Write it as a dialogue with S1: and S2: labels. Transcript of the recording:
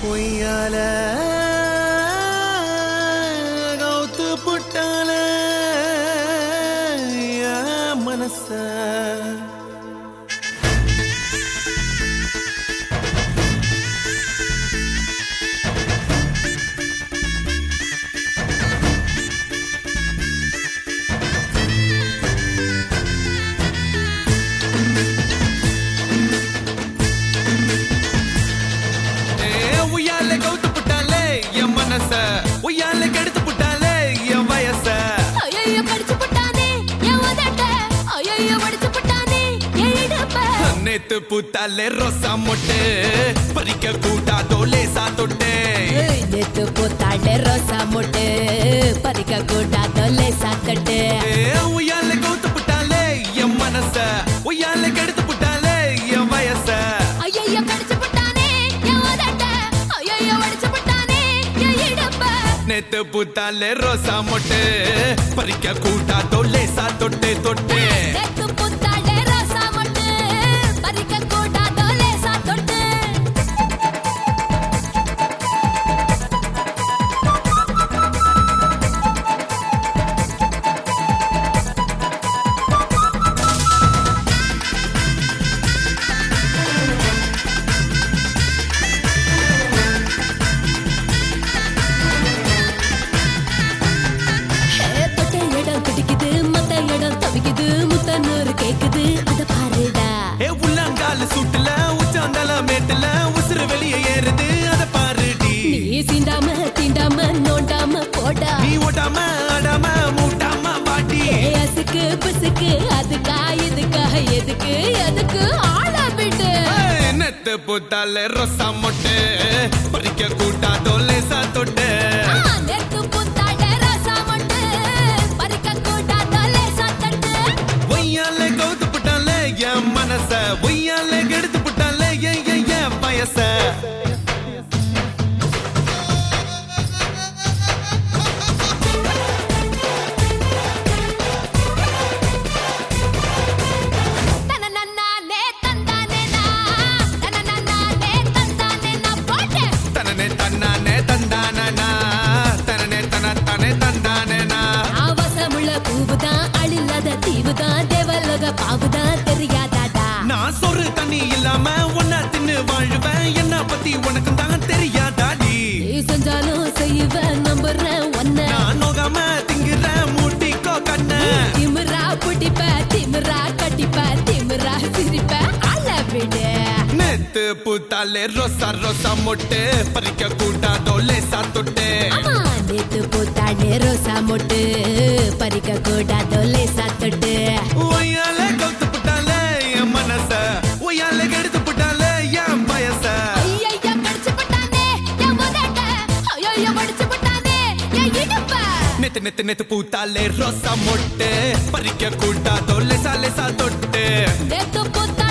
S1: பொய்யால கவுத்து புட்டால மனச உய்யால கெடுத்து புட்டாலே என் வயச
S2: ஐயோ படிச்சு புட்டானே என் உதட்ட ஐயோ படிச்சு புட்டானே என் இடுப்ப
S1: நேத்து புத்தாலே ரோசா மொட்டு பறிக்க கூட்டாதோ லேசா தொட்டே
S2: நேத்து புத்தாலே ரோசா மொட்டு பறிக்க கூட்டாதோ லேசா தொட்டே
S1: உய்யால கவுத்து புட்டாலே என் மனச உய்யால கெடுத்து புட்டாலே என் வயச
S2: ஐயோ படிச்சு புட்டானே என் உதட்ட ஐயோ படிச்சு புட்டானே என் இடுப்ப
S1: நேத்து புத்தாலே ரோசா மொட்டு பறிக்க கூட்டாதோ லேசா தொட்டே தொட்டே
S2: நேத்து புத்தாலே ரோசா மொட்டு பறிக்க கூட்டாதோ லேசா தொட்டே கேக்குது அத பாருடா
S1: உள்ளங்கால சுட்டுல உச்சாந்தால மேட்டுல உசுறு வெளியே ஏறுது அத பாருடி
S2: நீ சீண்டாம தீண்டாம நோண்டாம போடா
S1: நீ ஓட்டாம ஆடாம மூட்டாம பாட்டி
S2: அசுக்கு பசுக்கு அதுக்கா இதுக்கா எதுக்கு எதுக்கு ஆள விட்டு
S1: நெத்து புத்தால ரொசா மொட்டு பறிக்க கூட்டாதோ லேசா தொட்டு
S2: நெத்து புத்தால ரசா மொட்டு பறிக்க கூட்டாதோ லேசா தொட்டு
S1: ஒய்யால கவுத்து புட்டால என் மனச ஒய்யால கெடுத்து புட்டால என் வயச தனனே தன்னானே தந்தானா தனனே தனத்தானே தந்தானேனா
S2: ஆவசமுள்ள பூவுதான் அழில்லாத தீவுதான் தேவலோக பாவுதான் தெரியாதாடா
S1: நான் சொரு தண்ணி இல்லாம ஒன்னா தின்னு வாழ்வேன் என்ன பத்தி உனக்கு தான் தெரியாதாடி
S2: நீ செஞ்சாலும் செய்வேன் நம்புறேன் ஒன்ன
S1: நான் நோகாம திங்குற மூட்டிக்கோ கண்ண
S2: திமிரா புடிப்ப திமிரா கட்டிப்ப திமிரா சிரிப்ப அழ விடு
S1: நேத்து பூத்தாலே ரோசா ரோசா மொட்டு பறிக்க கூட்டாதோ லேசா தொட்டு
S2: ஆமா நேத்து பூத்தாடே ரோசா மொட்டு பறிக்க கூடாதோ லேசா தொட்டு
S1: ஒய்யால கவுத்து புட்டாலே என் மனச ஒய்யால கெடுத்து புட்டாலே என் வயச
S2: ஐயா படிச்சு போட்டானே என் உதட்ட ஐயோ படிச்சு போட்டானே என் இடுப்ப
S1: நேத்து நேத்து நேத்து பூத்தாலே ரோசா மொட்டு பறிக்க கூட்டாதோ லேசா லேசா தொட்டு
S2: நேத்து பூத்தா